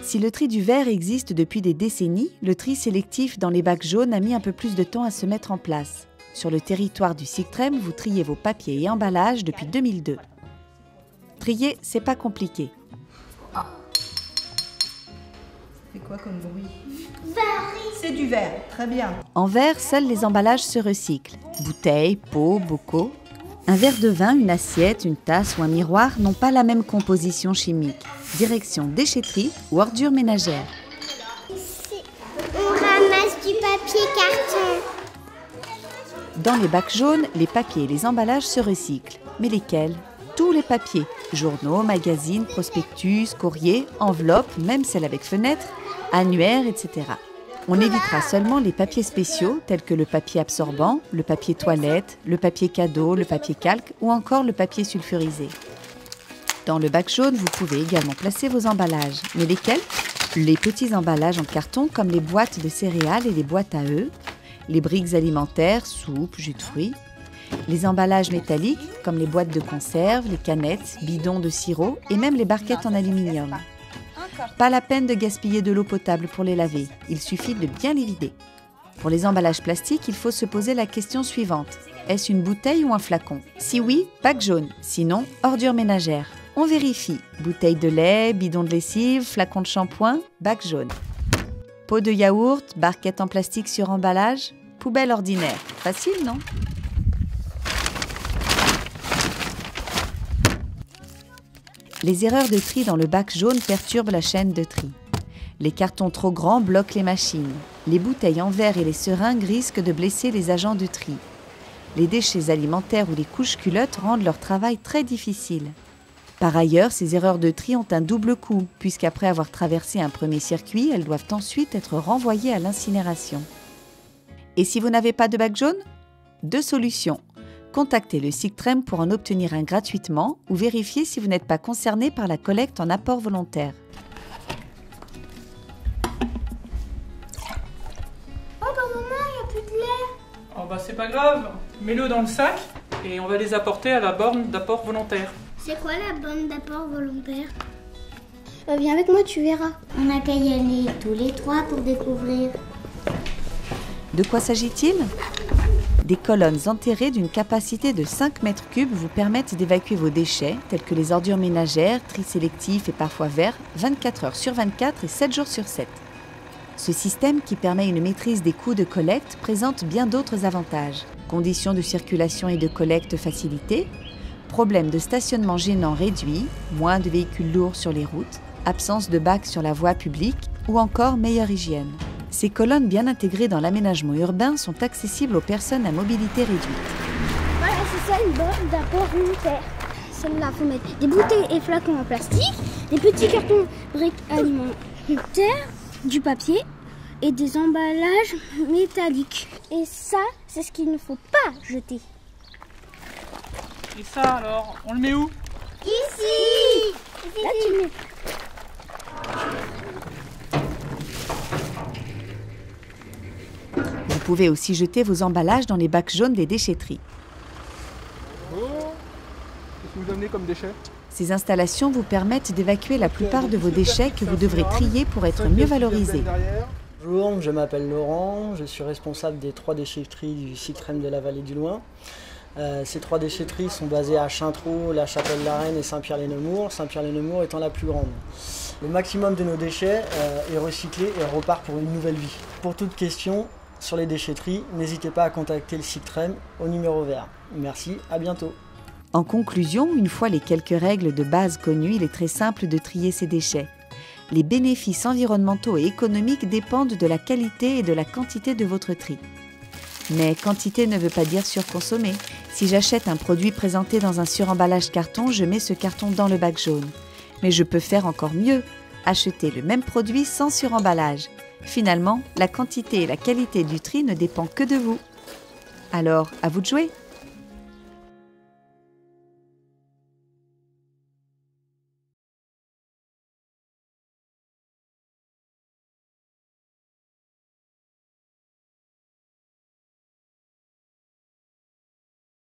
Si le tri du verre existe depuis des décennies, le tri sélectif dans les bacs jaunes a mis un peu plus de temps à se mettre en place. Sur le territoire du SICTREM, vous triez vos papiers et emballages depuis 2002. Trier, c'est pas compliqué. C'est quoi comme bruit? C'est du verre, très bien. En verre, seuls les emballages se recyclent. Bouteilles, pots, bocaux. Un verre de vin, une assiette, une tasse ou un miroir n'ont pas la même composition chimique. Direction déchetterie ou ordures ménagères. Ici, on ramasse du papier carton. Dans les bacs jaunes, les papiers et les emballages se recyclent. Mais lesquels? Tous les papiers. Journaux, magazines, prospectus, courriers, enveloppes, même celles avec fenêtre, annuaires, etc. On évitera seulement les papiers spéciaux tels que le papier absorbant, le papier toilette, le papier cadeau, le papier calque ou encore le papier sulfurisé. Dans le bac jaune, vous pouvez également placer vos emballages. Mais lesquels? Les petits emballages en carton comme les boîtes de céréales et les boîtes à œufs, les briques alimentaires, soupe, jus de fruits, les emballages métalliques comme les boîtes de conserve, les canettes, bidons de sirop et même les barquettes en aluminium. Pas la peine de gaspiller de l'eau potable pour les laver, il suffit de bien les vider. Pour les emballages plastiques, il faut se poser la question suivante. Est-ce une bouteille ou un flacon? Si oui, bac jaune, sinon ordures ménagères. On vérifie. Bouteille de lait, bidon de lessive, flacon de shampoing, bac jaune. Pot de yaourt, barquette en plastique sur emballage, poubelle ordinaire. Facile, non? Les erreurs de tri dans le bac jaune perturbent la chaîne de tri. Les cartons trop grands bloquent les machines. Les bouteilles en verre et les seringues risquent de blesser les agents de tri. Les déchets alimentaires ou les couches culottes rendent leur travail très difficile. Par ailleurs, ces erreurs de tri ont un double coût, puisqu'après avoir traversé un premier circuit, elles doivent ensuite être renvoyées à l'incinération. Et si vous n'avez pas de bac jaune? Deux solutions. Contactez le SICTREM pour en obtenir un gratuitement ou vérifiez si vous n'êtes pas concerné par la collecte en apport volontaire. Oh bah maman, il n'y a plus de lait. Oh bah c'est pas grave, mets-le dans le sac et on va les apporter à la borne d'apport volontaire. C'est quoi la borne d'apport volontaire? Viens avec moi, tu verras. On n'a qu'à y aller tous les trois pour découvrir. De quoi s'agit-il? Des colonnes enterrées d'une capacité de 5 mètres cubes vous permettent d'évacuer vos déchets, tels que les ordures ménagères, tri sélectif et parfois verts, 24 heures sur 24 et 7 jours sur 7. Ce système, qui permet une maîtrise des coûts de collecte, présente bien d'autres avantages. Conditions de circulation et de collecte facilitées, problèmes de stationnement gênants réduits, moins de véhicules lourds sur les routes, absence de bacs sur la voie publique ou encore meilleure hygiène. Ces colonnes bien intégrées dans l'aménagement urbain sont accessibles aux personnes à mobilité réduite. Voilà, c'est ça une borne d'apport volontaire. Celle-là, il faut mettre des bouteilles et flacons en plastique, des petits cartons briques alimentaires, du papier et des emballages métalliques. Et ça, c'est ce qu'il ne faut pas jeter. Et ça alors, on le met où? Ici. Là, tu le mets. Vous pouvez aussi jeter vos emballages dans les bacs jaunes des déchetteries. Oh, qu'est-ce que vous amenez comme déchets? Ces installations vous permettent d'évacuer la plupart de vos déchets que vous devrez trier pour être mieux valorisés. Bonjour, je m'appelle Laurent, je suis responsable des 3 déchetteries du SICTREM de la Vallée du Loing. Ces 3 déchetteries sont basées à Chaintraux, La Chapelle-la-Reine et Saint-Pierre-les-Nemours, Saint-Pierre-les-Nemours étant la plus grande. Le maximum de nos déchets est recyclé et repart pour une nouvelle vie. Pour toute question sur les déchetteries, n'hésitez pas à contacter le SICTREM au numéro vert. Merci, à bientôt. En conclusion, une fois les quelques règles de base connues, il est très simple de trier ces déchets. Les bénéfices environnementaux et économiques dépendent de la qualité et de la quantité de votre tri. Mais quantité ne veut pas dire surconsommer. Si j'achète un produit présenté dans un suremballage carton, je mets ce carton dans le bac jaune. Mais je peux faire encore mieux, acheter le même produit sans suremballage. Finalement, la quantité et la qualité du tri ne dépendent que de vous. Alors, à vous de jouer!